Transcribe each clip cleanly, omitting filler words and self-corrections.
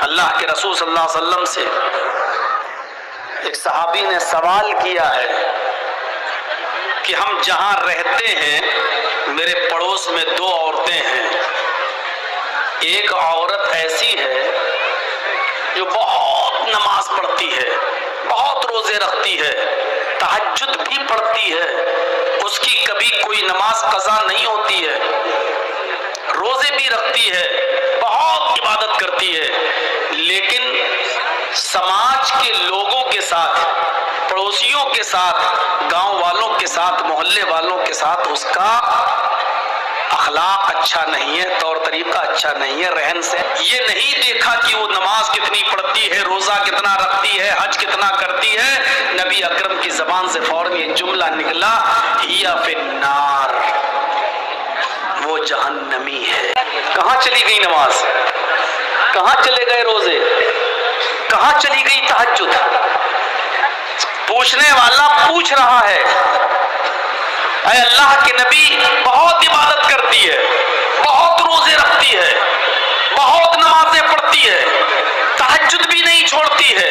اللہ کے رسول صلی اللہ علیہ وسلم سے ایک صحابی نے سوال کیا ہے کہ ہم جہاں رہتے ہیں میرے پڑوس میں 2 عورتیں ہیں، ایک عورت ایسی ہے جو بہت نماز پڑھتی ہے، بہت روزے رکھتی ہے، تہجد بھی پڑھتی ہے، اس کی کبھی کوئی نماز قضا نہیں ہوتی ہے، روزے بھی رکھتی ہے، بہت عبادت کرتی ہے، لیکن سماج کے لوگوں کے ساتھ، پڑوسیوں کے ساتھ، گاؤں والوں کے ساتھ، محلے والوں کے ساتھ اس کا اخلاق اچھا نہیں ہے، طور طریقہ اچھا نہیں ہے، رہن سے یہ نہیں دیکھا کہ وہ نماز کتنی پڑھتی ہے، روزہ کتنا رکھتی ہے، حج کتنا کرتی ہے، نبی اکرم کی زبان سے فوراً یہ جملہ نکلا، ہی فی النار، وہ جہنمی ہے۔ کہاں چلی گئی نماز؟ کہاں چلے گئے روزے؟ کہاں چلی گئی تہجد؟ پوچھنے والا پوچھ رہا ہے، اے اللہ کے نبی بہت عبادت کرتی ہے، بہت روزے رکھتی ہے، بہت نمازیں پڑھتی ہے، تہجد بھی نہیں چھوڑتی ہے،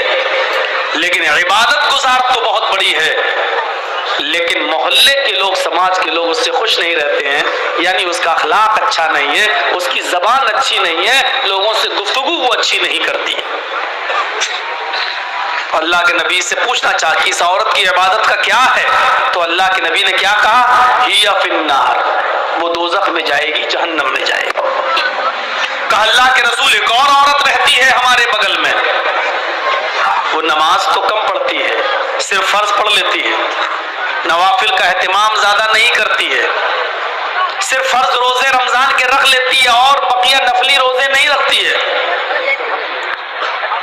لیکن عبادت گزار تو بہت بڑی ہے، لیکن محلے کے لوگ، سماج کے لوگ اس سے خوش نہیں رہتے ہیں، یعنی اس کا اخلاق اچھا نہیں ہے، اس کی زبان اچھی نہیں ہے، لوگوں سے گفتگو وہ اچھی نہیں کرتی۔ اللہ کے نبی سے پوچھنا چاہا کہ اس عورت کی عبادت کا کیا ہے، تو اللہ کے نبی نے کیا کہا؟ ہی فی النار، وہ دوزخ میں جائے گی، جہنم میں جائے گی۔ کہا اللہ کے رسول ایک اور عورت رہتی ہے ہمارے بغل میں، وہ نماز تو کم پڑھتی ہے، صرف فرض پڑھ لیتی ہے، نوافل کا اہتمام زیادہ نہیں کرتی ہے، صرف فرض روزے رمضان کے رکھ لیتی ہے اور بقیہ نفلی روزے نہیں رکھتی ہے،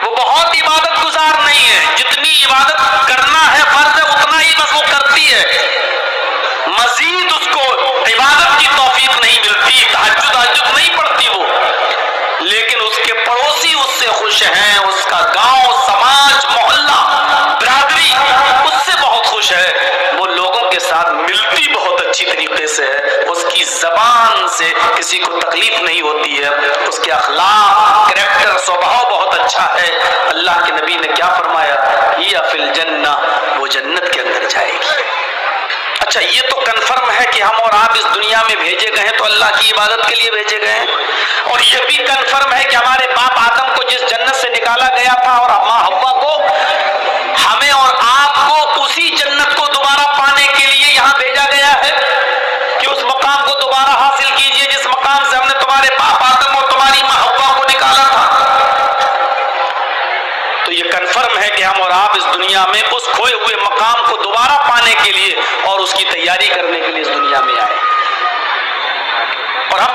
وہ بہت عبادت گزار نہیں ہے، جتنی عبادت کرنا ہے فرض ہے اتنا ہی بس وہ کرتی ہے، مزید اس کو عبادت کی توفیق نہیں ملتی، تہجد نہیں پڑھتی وہ، لیکن اس کے پڑوسی اس سے خوش ہیں، اس کا گاؤں، سماج، محلہ، برادری اس سے بہت خوش ہے، وہ لوگوں کے ساتھ ملتی بہت اچھی طریقے سے ہے، اس کی زبان سے کسی کو تکلیف نہیں ہوتی ہے، اس کے اخلاق، کریکٹر، سوبھاؤ بہت اچھا ہے۔ اللہ کے نبی نے کیا فرمایا؟ ہی فی الجنہ، وہ جنت کے اندر جائے گی۔ اچھا یہ تو کنفرم ہے کہ ہم اور آپ اس دنیا میں بھیجے گئے ہیں تو اللہ کی عبادت کے لیے بھیجے گئے ہیں، اور یہ بھی کنفرم ہے کہ ہمارے باپ آدم کو جس جنت سے نکالا گیا تھا اور ماں حوا کو، ہمیں اور آپ کو اسی جنت کو دوبارہ پانے کے لیے یہاں بھیجا گیا ہے کہ اس مقام کو دوبارہ حاصل کیجئے جس مقام سے ہم نے تمہارے باپ آدم اور تمہاری ماں حوا کو نکالا تھا۔ تو یہ کنفرم ہے کہ ہم اور آپ اس دنیا میں اس کھوئے ہوئے مقام کو دوبارہ پانے کے لیے اور اس کی تیاری کرنے کے لیے اس دنیا میں آئے، اور ہم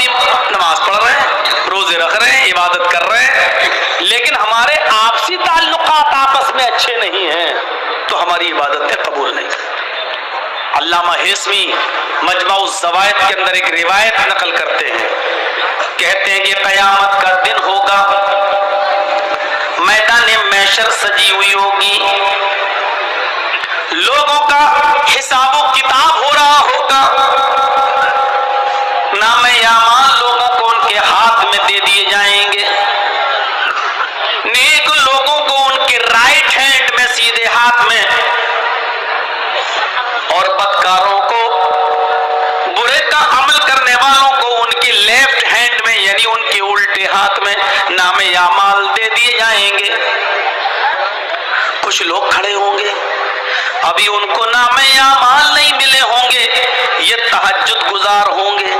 نماز پڑھ رہے ہیں، روزے رکھ رہے ہیں، عبادت کر رہے ہیں، لیکن ہمارے آپسی تعلقات آپس میں اچھے نہیں ہیں تو ہماری عبادتیں قبول نہیں۔ علامہ ہیثمی مجمع الزوائد کے اندر ایک روایت نقل کرتے ہیں، کہتے ہیں کہ قیامت کا دن ہوگا، میدان محشر سجی ہوئی ہوگی، لوگوں کا حساب و کتاب ہو رہا ہوگا، نام اعمال لوگوں کو ان کے ہاتھ میں دے دیے جائیں گے، نیک لوگوں کو ان کے رائٹ ہینڈ میں، سیدھے ہاتھ میں، اور بدکاروں کو، برے کا عمل کرنے والوں کو ان کے لیفٹ ہینڈ میں یعنی ان کے الٹے ہاتھ میں نام اعمال دے دیے جائیں گے۔ کچھ لوگ کھڑے ہوں گے، ابھی ان کو نام اعمال نہیں ملے ہوں گے، یہ تہجد گزار ہوں گے،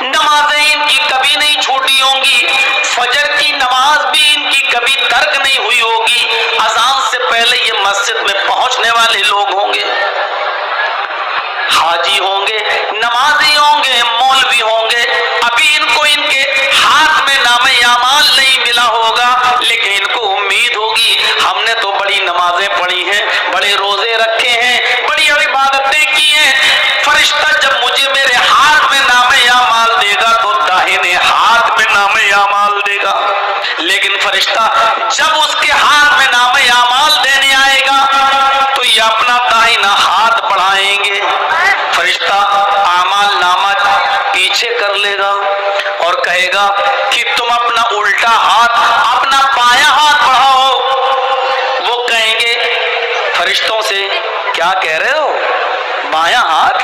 نمازیں ان کی کبھی نہیں چھوٹی ہوں گی، فجر کی نماز بھی ان کی کبھی ترک نہیں ہوئی ہوگی، اذان سے پہلے یہ مسجد میں پہنچنے والے لوگ ہوں گے، حاجی ہوں گے، نمازی ہوں گے، مولوی ہوں گے، ابھی ان کو ان کے ہاتھ میں نام اعمال نہیں ملا ہوگا، لیکن ان کو امید ہوگی ہم نے تو بڑی نمازیں پڑھی ہیں، بڑے روزے رکھے ہیں، بڑی عبادتیں کی ہیں، فرشتہ جب مجھے میرے ہاتھ میں نام اعمال دے گا تو داہنے ہاتھ میں نام اعمال دے گا، لیکن فرشتہ جب اس کے ہاتھ میں نام اعمال دینے آئے گا تو یہ اپنا داہنا ہاتھ بڑھائیں گے، فرشتہ اعمال نامہ پیچھے کر لے گا اور کہے گا کہ تم اپنا الٹا ہاتھ اپنا کیا کہہ رہے ہو؟ بایاں ہاتھ؟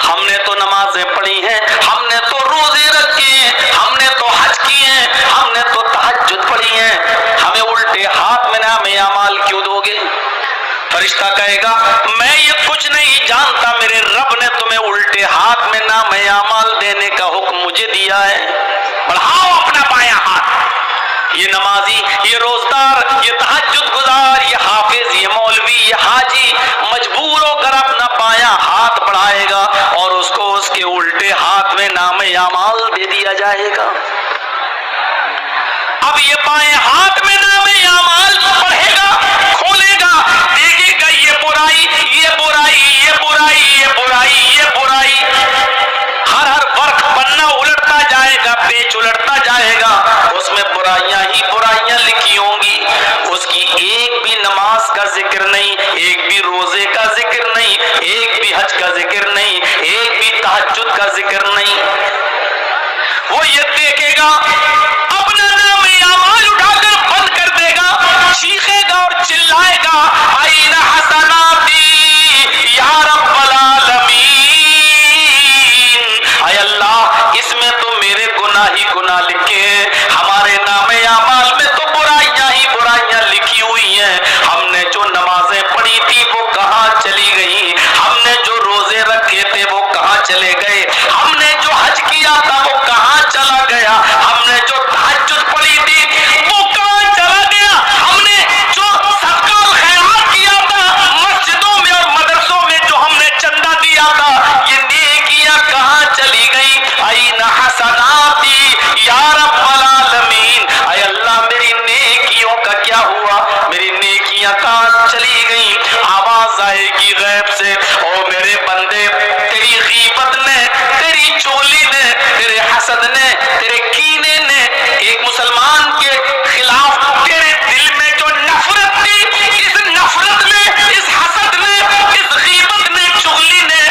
ہم نے تو نمازیں پڑھی ہیں، ہم نے تو روزے رکھے ہیں، ہم نے تو حج کیے ہیں، ہم نے تو تہجد پڑھی ہیں، ہمیں الٹے ہاتھ میں نام اعمال کیوں دو گے؟ فرشتہ کہے گا میں یہ کچھ نہیں جانتا، میرے رب نے تمہیں الٹے ہاتھ میں نام اعمال دینے کا حکم مجھے دیا ہے، بڑھاؤ اپنا بایاں ہاتھ۔ یہ نمازی، یہ روزدار، یہ تہجد گزار، یہ حافظ، یہ مولوی، یہ حاجی مجبور ہو کر اپنا بایاں ہاتھ بڑھائے گا اور اس کو اس کے الٹے ہاتھ میں نام اعمال دے دیا جائے گا۔ اب یہ بائیں ہاتھ میں نام اعمال پڑھے گا، کھولے گا، دیکھے گا یہ برائی، یہ برائی، یہ برائی، یہ برائی، یہ برائی، ہر ورق پنا الٹتا جائے گا، پیج الٹتا جائے گا، اس میں برائیاں ہی برائیاں لکھی ہوں گی، اس کی ایک بھی نماز کا ذکر نہیں، ایک بھی روزے کا ذکر نہیں، ایک بھی حج کا ذکر نہیں، ایک بھی تہجد کا ذکر نہیں۔ وہ یہ دیکھے گا، اپنا نام اعمال اٹھا کر بند کر دے گا، چیخے گا اور چلائے گا این حسناتی یا رب العالمین، اے اللہ اس میں تو میرے گناہ ہی گناہ لکھے ہیں، ہمارے نام اعمال میں تو برائیاں ہی برائیاں لکھی ہوئی ہیں، ہم نے جو نمازیں پڑھی تھی وہ کہاں چلی گئی، ہم نے جو روزے رکھے تھے وہ کہاں چلے گئے، ہم نے جو حج کیا تھا وہ کہاں چلا گیا، ہم نے جو تہجد پڑھی تھی وہ کہاں چلا گیا، ہم نے جو صدقہ اور خیرات کیا تھا مسجدوں میں اور مدرسوں میں جو ہم نے چندہ دیا تھا یہ نیکیاں کہاں چلی گئی، این حسناتی یا رب العالمین، اے اللہ میری نیکیوں کا کیا ہوا، میری نیکیاں کہاں چلی گئی۔ آواز آئے گی غیب سے، او میرے بندے تیری غیبت نے، تیری چولی نے، تیرے حسد نے، تیرے کینے نے، ایک مسلمان کے خلاف تیرے دل میں جو نفرت تھی، اس نفرت نے، اس حسد نے، اس غیبت نے، چغلی نے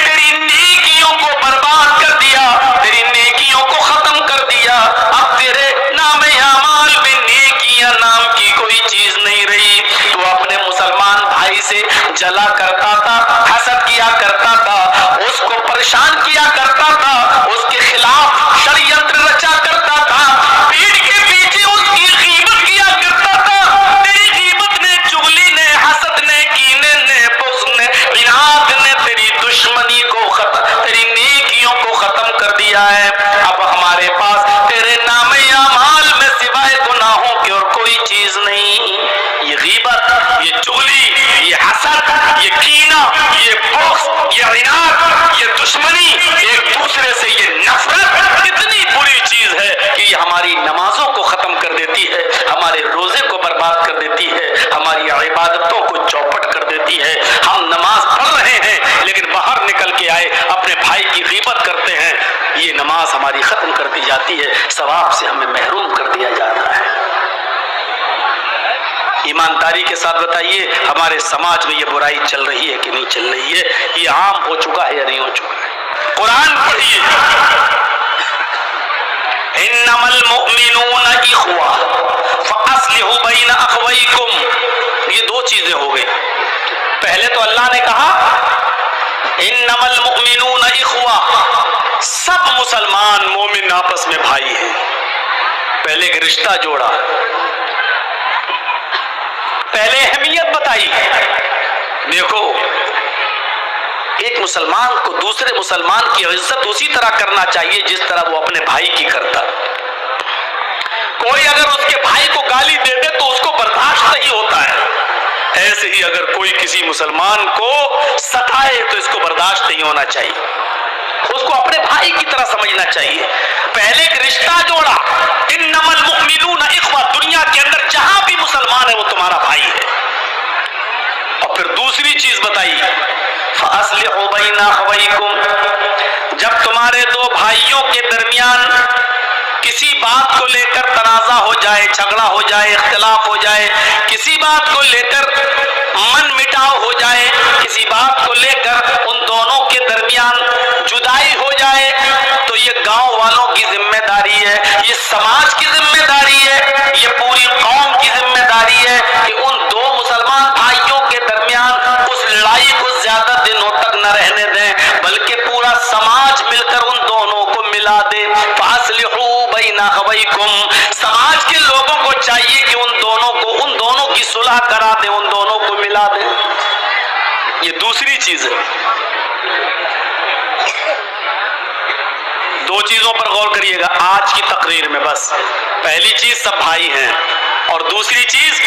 تیری نیکیوں کو برباد کر دیا، تیری نیکیوں کو ختم کر دیا، اب تیرے نام اعمال میں نیکیاں نام کی کوئی چیز نہیں رہی، تو اپنے مسلمان بھائی سے جلا کرتا تھا، حسد کیا کرتا تھا، اس کو پریشان کیا کرتا تھا، اس کے خلاف شریعت رچا کرتا تھا، پیٹ کے پیچھے اس کی غیبت کیا کرتا تھا، تیری غیبت نے، چغلی نے، حسد نے، کینے نے، بغض نے، عناد نے تیری دشمنی کو ختم، تیری نیکیوں کو ختم کر دیا ہے، اب ہمارے پاس تیرے نام اعمال میں سوائے گناہوں کی اور کوئی چیز نہیں۔ یہ غیبت، یہ چغلی، یہ حسد، یہ کینہ، یہ بغض، یہ عناد، یہ دشمنی، ایک دوسرے سے یہ نفرت کتنی بری چیز ہے کہ یہ ہماری نمازوں کو ختم کر دیتی ہے، ہمارے روزے کو برباد کر دیتی ہے، ہماری عبادتوں کو چوپٹ کر دیتی ہے۔ ہم نماز پڑھ رہے ہیں لیکن باہر نکل کے آئے اپنے بھائی کی غیبت کرتے ہیں، یہ نماز ہماری ختم کر دی جاتی ہے، ثواب سے ہمیں محروم کر دیا جاتا ہے۔ ایمانداری کے ساتھ بتائیے ہمارے سماج میں یہ برائی چل رہی ہے کہ نہیں چل رہی ہے، یہ عام ہو چکا ہے یا نہیں ہو چکا ہے؟ قرآن پڑھیے، انما المؤمنون اخوہ فاصلحوا بین اخویکم، یہ دو چیزیں ہو گئی۔ پہلے تو اللہ نے کہا انما المؤمنون اخوہ، سب مسلمان مومن آپس میں بھائی ہیں، پہلے ایک رشتہ جوڑا، پہلے اہمیت بتائی۔ دیکھو ایک مسلمان کو دوسرے مسلمان کی عزت اسی طرح کرنا چاہیے جس طرح وہ اپنے بھائی کی کرتا۔ کوئی اگر اس کے بھائی کو گالی دے دے تو اس کو برداشت نہیں ہوتا ہے، ایسے ہی اگر کوئی کسی مسلمان کو ستائے تو اس کو برداشت نہیں ہونا چاہیے، اس کو اپنے بھائی کی طرح سمجھنا چاہیے۔ پہلے ایک رشتہ جوڑا، انما المؤمنون اخوہ، دنیا کے اندر جہاں بھی مسلمان ہے وہ تمہارا بھائی ہے، اور پھر دوسری چیز بتائی فاصلحوا بین اخویکم، جب تمہارے دو بھائیوں کے درمیان کسی بات کو لے کر تنازع ہو جائے، جھگڑا ہو جائے، اختلاف ہو جائے، کسی بات کو لے کر من مٹاؤ ہو جائے، کسی بات کو لے کر ان دونوں کے درمیان جدائی ہو جائے، تو یہ گاؤں والوں کی ذمہ داری ہے، یہ سماج کی ذمہ داری ہے، یہ پوری قوم کی ذمہ داری ہے کہ ان دو مسلمان بھائیوں کے درمیان کرا دیں، ان دونوں کو ملا دیں. یہ دوسری چیز ہے. دو چیزوں پر غور کریے گا آج کی تقریر میں. بس پہلی چیز سب بھائی ہیں، اور دوسری چیز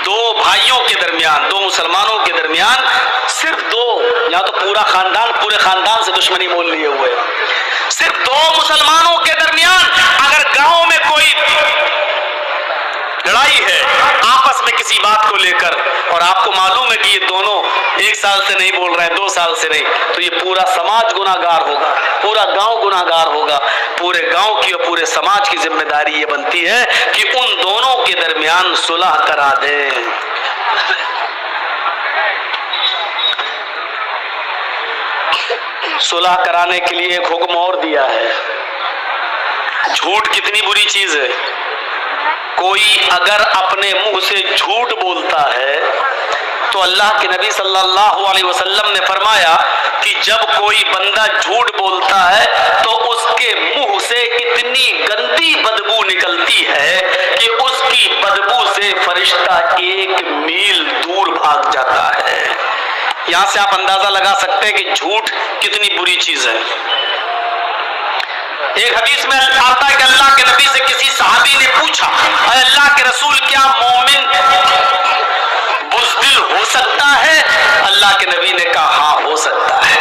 دو بھائیوں کے درمیان، دو مسلمانوں کے درمیان، صرف دو، یا تو پورا خاندان، پورے خاندان سے دشمنی مول لیے ہوئے، صرف دو مسلمانوں کے درمیان اگر گاؤں میں کوئی لڑائی ہے آپس میں کسی بات کو لے کر، اور آپ کو معلوم ہے کہ یہ دونوں ایک سال سے نہیں بول رہے ہیں، 2 سال سے نہیں، تو یہ پورا سماج گناہ گار ہوگا، پورا گاؤں گناہ گار ہوگا. پورے گاؤں کی اور پورے سماج کی ذمہ داری یہ بنتی ہے کہ ان دونوں کے درمیان صلح کرا دیں. صلح کرانے کے لیے ایک حکم اور دیا ہے. جھوٹ کتنی بری چیز ہے. کوئی اگر اپنے منہ سے جھوٹ بولتا ہے تو اللہ کے نبی صلی اللہ علیہ وسلم نے فرمایا کہ جب کوئی بندہ جھوٹ بولتا ہے تو اس کے منہ سے اتنی گندی بدبو نکلتی ہے کہ اس کی بدبو سے فرشتہ 1 میل دور بھاگ جاتا ہے. یہاں سے آپ اندازہ لگا سکتے ہیں کہ جھوٹ کتنی بری چیز ہے. ایک حدیث میں آتا ہے کہ اللہ کے نبی سے کسی صحابی نے پوچھا، اے اللہ کے رسول کیا مومن بزدل ہو سکتا ہے؟ اللہ کے نبی نے کہا ہاں ہو سکتا ہے.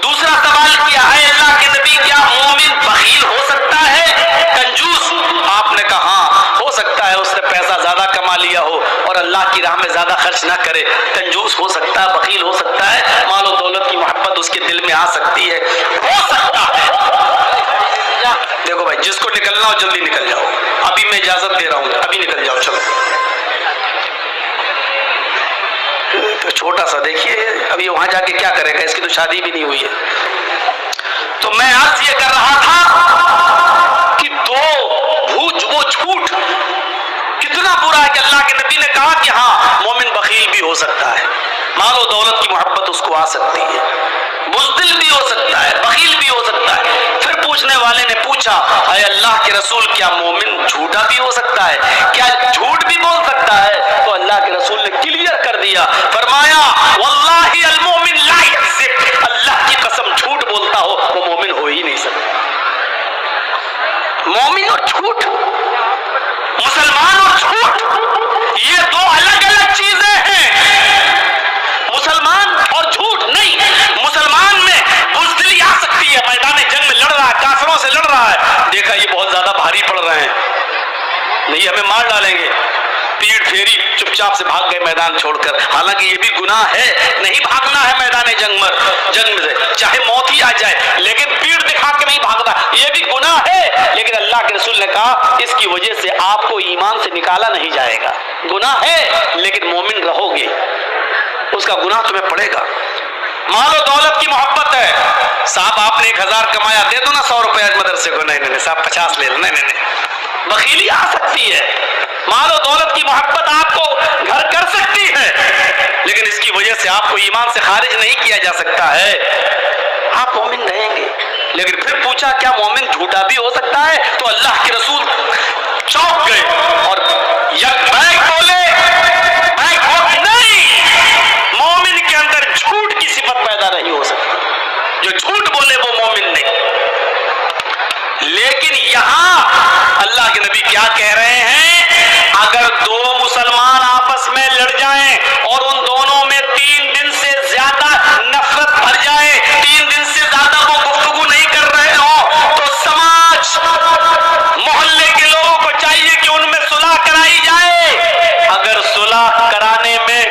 دوسرا سوال کیا، اے اللہ کے نبی کیا مومن بخیل ہو سکتا ہے، کنجوس؟ آپ نے کہا ہاں ہو سکتا ہے، اس نے پیسہ زیادہ کما لیا ہو اور اللہ کی راہ میں زیادہ خرچ نہ کرے، کنجوس ہو سکتا ہے، بخیل ہو سکتا ہے، مال و دولت کی محبت اس کے دل میں آ سکتی ہے، ہو سکتا ہے. دیکھو بھائی، جس کو نکلنا ہو جلدی نکل جاؤ، ابھی میں اجازت دے رہا ہوں، ابھی نکل جاؤ. چلو تو چھوٹا سا دیکھیے، ابھی وہاں جا کے کیا کرے گا، اس کی تو شادی بھی نہیں ہوئی ہے. تو میں عرض یہ کر رہا تھا کہ وہ جھوٹ کتنا برا ہے کہ اللہ کے نبی نے کہا کہ ہاں مومن بخیل بھی ہو سکتا ہے، مال و دولت کی محبت اس کو آ سکتی ہے، بزدل بھی ہو سکتا ہے، بخیل بھی ہو سکتا ہے. پھر پوچھنے والے نے پوچھا، اے اللہ کے رسول کیا مومن جھوٹا بھی ہو سکتا ہے، کیا جھوٹ بھی بول سکتا ہے؟ تو اللہ کے رسول نے کلیئر کر دیا، فرمایا واللہ المومن لا یکذب، اللہ کی قسم جھوٹ بولتا ہو وہ مومن ہو ہی نہیں سکتا. مومن اور جھوٹ، مسلمان اور جھوٹ، یہ دو الگ الگ چیزیں ہیں. مسلمان اور جھوٹ نہیں. مسلمان میں بزدلی آ سکتی ہے، میدان جنگ میں لڑ رہا ہے، کافروں سے لڑ رہا ہے، دیکھا یہ بہت زیادہ بھاری پڑ رہے ہیں، نہیں ہمیں مار ڈالیں گے، پیٹ پھیری، چپ چاپ سے بھاگ گئے میدان چھوڑ کر. حالانکہ یہ بھی گناہ ہے، نہیں بھاگنا ہے میدان جنگ میں سے، چاہے موت ہی آ جائے، لیکن پیٹ دکھا کے نہیں بھاگنا، یہ بھی گناہ ہے. لیکن اللہ کے رسول نے کہا اس کی وجہ سے آپ کو ایمان سے نکالا نہیں جائے گا. گناہ ہے لیکن مومن رہو گے، اس کا گناہ تمہیں پڑے گا. مال و دولت کی محبت ہے، صاحب آپ نے 1000 کمایا، دے دو نا 100 روپے مدرسے کو، نہیں صاحب 50 لے لو، نہیں. بخیلی آ سکتی ہے، مال و دولت کی محبت آپ کو گھر کر سکتی ہے، لیکن اس کی وجہ سے آپ کو ایمان سے خارج نہیں کیا جا سکتا ہے، آپ مومن رہیں گے. لیکن پھر پوچھا کیا مومن جھوٹا بھی ہو سکتا ہے؟ تو اللہ کے رسول چونک گئے اور یک بیک بولے، نہیں، مومن کے اندر جھوٹ کی صفت پیدا نہیں ہو سکتی، جو جھوٹ بولے وہ مومن نہیں. لیکن یہاں اللہ کے نبی کیا کہہ رہے ہیں، اگر دو مسلمان آپس میں لڑ جائیں اور ان دونوں میں 3 دن سے زیادہ نفرت بھر جائے، 3 دن سے زیادہ وہ گفتگو نہیں کر رہے ہوں، تو سماج محلے کے لوگوں کو چاہیے کہ ان میں صلح کرائی جائے. اگر صلح کرانے میں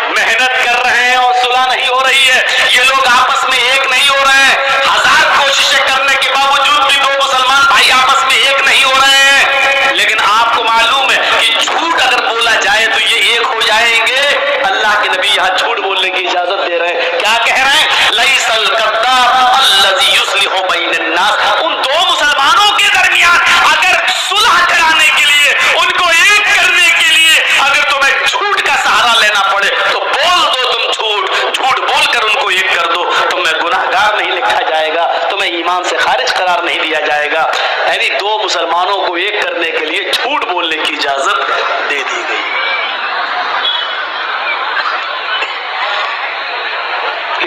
محنت کر رہے ہیں اور صلح نہیں ہو رہی ہے، یہ لوگ آپس میں ایک نہیں ہو رہے ہیں، 1000 کوششیں کرنے کے باوجود بھی دو مسلمان بھائی آپس میں ایک نہیں ہو رہے ہیں، لیکن آپ کو معلوم ہے کہ جھوٹ اگر بولا جائے تو یہ ایک ہو جائیں گے. اللہ کے نبی یہاں جھوٹ بولنے کی اجازت دے رہے ہیں. کیا کہہ رہے ہیں؟ لیس الکذاب الذی یصلح بین الناس. ان دو مسلمانوں کے درمیان اگر صلح کرانے کے لیے، ان کو ایک کرنے کے لیے اگر تمہیں جھوٹ کا سہارا لینا پڑے تو بول دو، تم جھوٹ بول کر ان کو ایک کر دو، تمہیں گناہ گار نہیں لکھا جائے گا، تمہیں ایمان سے خارج قرار نہیں دیا جائے گا. یعنی دو مسلمانوں کو ایک کرنے کے لیے جھوٹ بولنے کی اجازت دے دی گئی.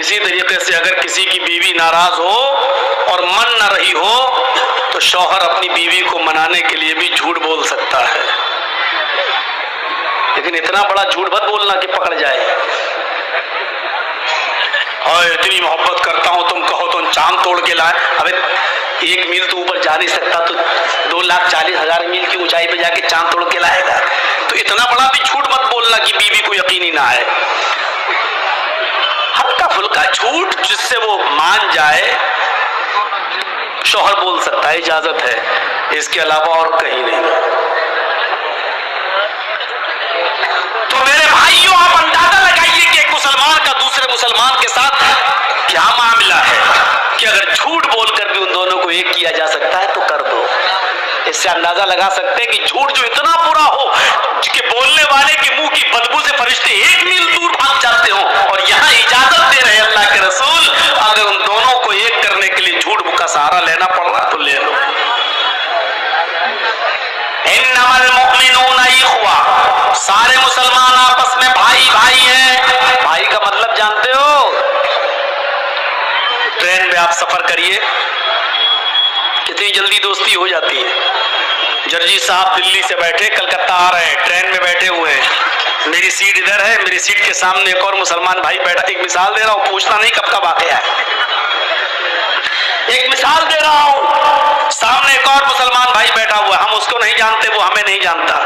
اسی طریقے سے اگر کسی کی بیوی ناراض ہو اور من نہ رہی ہو تو شوہر اپنی بیوی کو منانے کے لیے بھی جھوٹ بول سکتا ہے، لیکن اتنا بڑا جھوٹ مت بولنا کہ پکڑ جائے۔ اور اتنی محبت کرتا ہوں، تم کہو تو چاند توڑ کے لائے۔ ابے 1 میل تو اوپر جا نہیں سکتا تو 2,40,000 میل کی اونچائی پہ جا کے چاند توڑ کے لائے گا؟ تو اتنا بڑا بھی جھوٹ مت بولنا کہ بیوی کو یقینی نہ ہے۔ ہلکا پھلکا جھوٹ جس سے وہ مان جائے شوہر بول سکتا ہے، اجازت ہے، اس کے علاوہ اور کہیں نہیں۔ تو میرے بھائیوں، آپ اندازہ لگائیے کہ ایک مسلمان کا دوسرے مسلمان کے ساتھ کیا معاملہ ہے کہ اگر جھوٹ بول کر بھی ان دونوں کو ایک کیا جا سکتا ہے تو کر دو۔ اس سے اندازہ لگا سکتے ہیں کہ جھوٹ جو اتنا برا ہو کہ بولنے والے کے منہ کی بدبو سے فرشتے 1 میل دور بھاگ جاتے ہوں، اور یہاں اجازت دے رہے اللہ کے رسول اگر ان دونوں کو ایک کرنے کے لیے جھوٹ کا سہارا لینا پڑ رہا تو لے لو۔ انما المؤمنون اخوہ، سارے مسلمان آپس میں بھائی بھائی ہیں۔ بھائی کا مطلب جانتے ہو؟ ٹرین میں آپ سفر کریے، کتنی جلدی دوستی ہو جاتی ہے۔ جرجی صاحب دلی سے بیٹھے کلکتہ آ رہے ہیں، ٹرین میں بیٹھے ہوئے ہیں، میری سیٹ ادھر ہے، میری سیٹ کے سامنے ایک اور مسلمان بھائی بیٹھا۔ ایک مثال دے رہا ہوں، پوچھنا نہیں کب کا واقعہ ہے، ایک مثال دے رہا ہوں۔ سامنے ایک اور مسلمان بھائی بیٹھا ہوا ہے، ہم اس کو نہیں جانتے، وہ ہمیں نہیں جانتا۔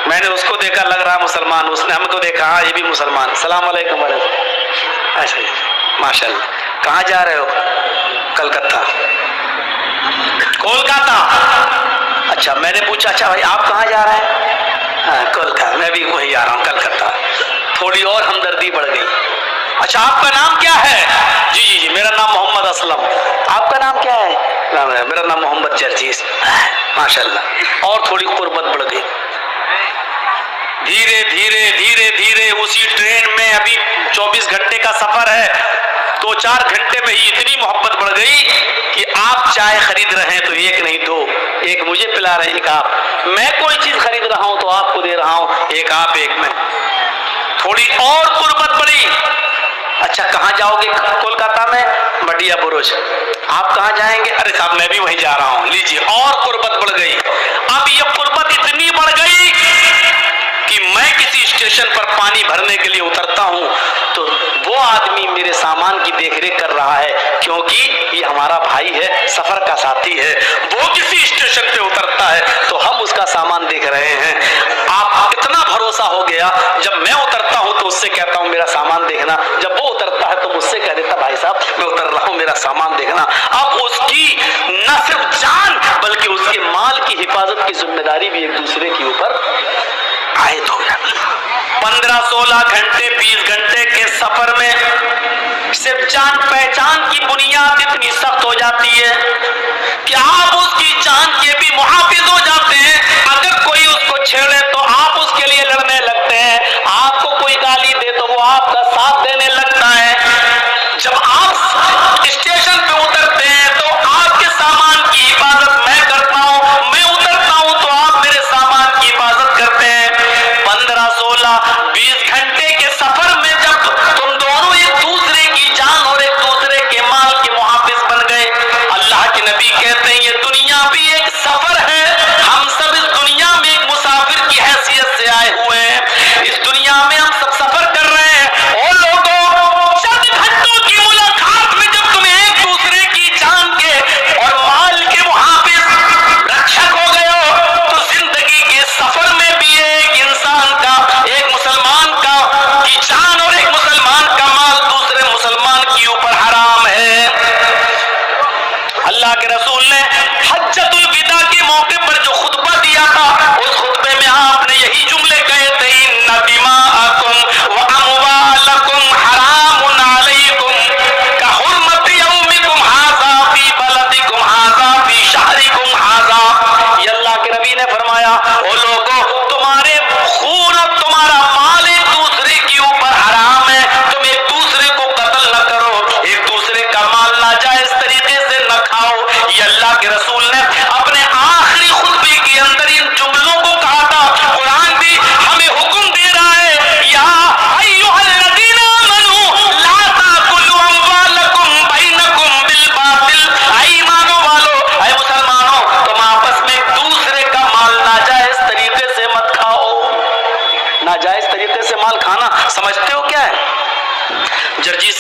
میں نے اس کو دیکھا، لگ رہا مسلمان، اس نے ہم کو دیکھا، ہاں یہ بھی مسلمان۔ السلام علیکم وعلیکم۔ اچھا جی، ماشاء اللہ۔ کہاں جا رہے ہو؟ کلکتہ۔ کولکاتہ؟ اچھا، میں نے پوچھا اچھا بھائی آپ کہاں جا رہے ہیں؟ کولکاتہ۔ میں بھی وہیں جا رہا ہوں، کلکتہ۔ تھوڑی اور ہمدردی بڑھ گئی۔ اچھا آپ کا نام کیا ہے؟ جی میرا نام محمد اسلم۔ آپ کا نام کیا ہے؟ میرا نام محمد جرجیس۔ ماشاء اللہ، اور تھوڑی قربت بڑھ گئی۔ دھیرے دھیرے دھیرے دھیرے اسی ٹرین میں، ابھی 24 گھنٹے کا سفر ہے، 2-4 گھنٹے میں ہی اتنی محبت بڑھ گئی کہ آپ چائے خرید رہے ہیں تو ایک نہیں 2، ایک مجھے پلا رہے ہیں، ایک آپ۔ میں کوئی چیز خرید رہا ہوں تو آپ کو دے رہا ہوں، ایک آپ ایک میں۔ تھوڑی اور قربت بڑھی۔ اچھا کہاں جاؤ گے کولکاتہ میں؟ مڈیا برج۔ آپ کہاں جائیں گے؟ ارے صاحب میں بھی وہیں جا رہا ہوں۔ لیجیے، اور قربت بڑھ گئی۔ اب یہ قربت اتنی بڑھ گئی کہ میں کسی اسٹیشن پر پانی بھرنے کے لیے اترتا ہوں تو وہ آدمی میرے سامان کی دیکھ ریکھ کر رہا ہے، کیونکہ یہ ہمارا بھائی ہے، سفر کا ساتھی ہے۔ وہ کسی اسٹیشن پہ اترتا ہے تو ہم اس کا سامان دیکھ رہے ہیں۔ آپ اتنا بھروسہ ہو گیا، جب میں اترتا ہوں تو اس سے کہتا ہوں میرا سامان دیکھنا، جب وہ اترتا ہے تو مجھ سے کہہ دیتا بھائی صاحب میں اتر رہا ہوں، میرا سامان دیکھنا۔ اب اس کی نہ صرف جان بلکہ اس کے مال کی حفاظت کی ذمہ داری بھی ایک دوسرے کے اوپر عائد ہو جاتی ہے۔ 15-16 گھنٹے 20 گھنٹے کے سفر میں صرف جان پہچان کی بنیاد اتنی سخت ہو جاتی ہے کہ آپ اس کی جان کے بھی محافظ ہو جاتے ہیں۔ اگر کوئی اس کو چھیڑے تو آپ اس کے لیے لڑنے لگتے ہیں، آپ کو کوئی گالی دے تو وہ آپ کا ساتھ دینے لگتا ہے۔ جب آپ اسٹیشن پہ اترتے ہیں تو آپ کے سامان کی حفاظت میں کرتا ہوں، میں اترتا ہوں تو آپ میرے سامان کی حفاظت کرتے ہیں۔ 15-16-20 گھنٹے کے سفر میں جب تم دونوں ایک دوسرے کی جان اور ایک دوسرے کے مال کے محافظ بن گئے، اللہ کے نبی کہتے ہیں یہ دنیا بھی ایک سفر ہے، ہم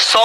100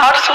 800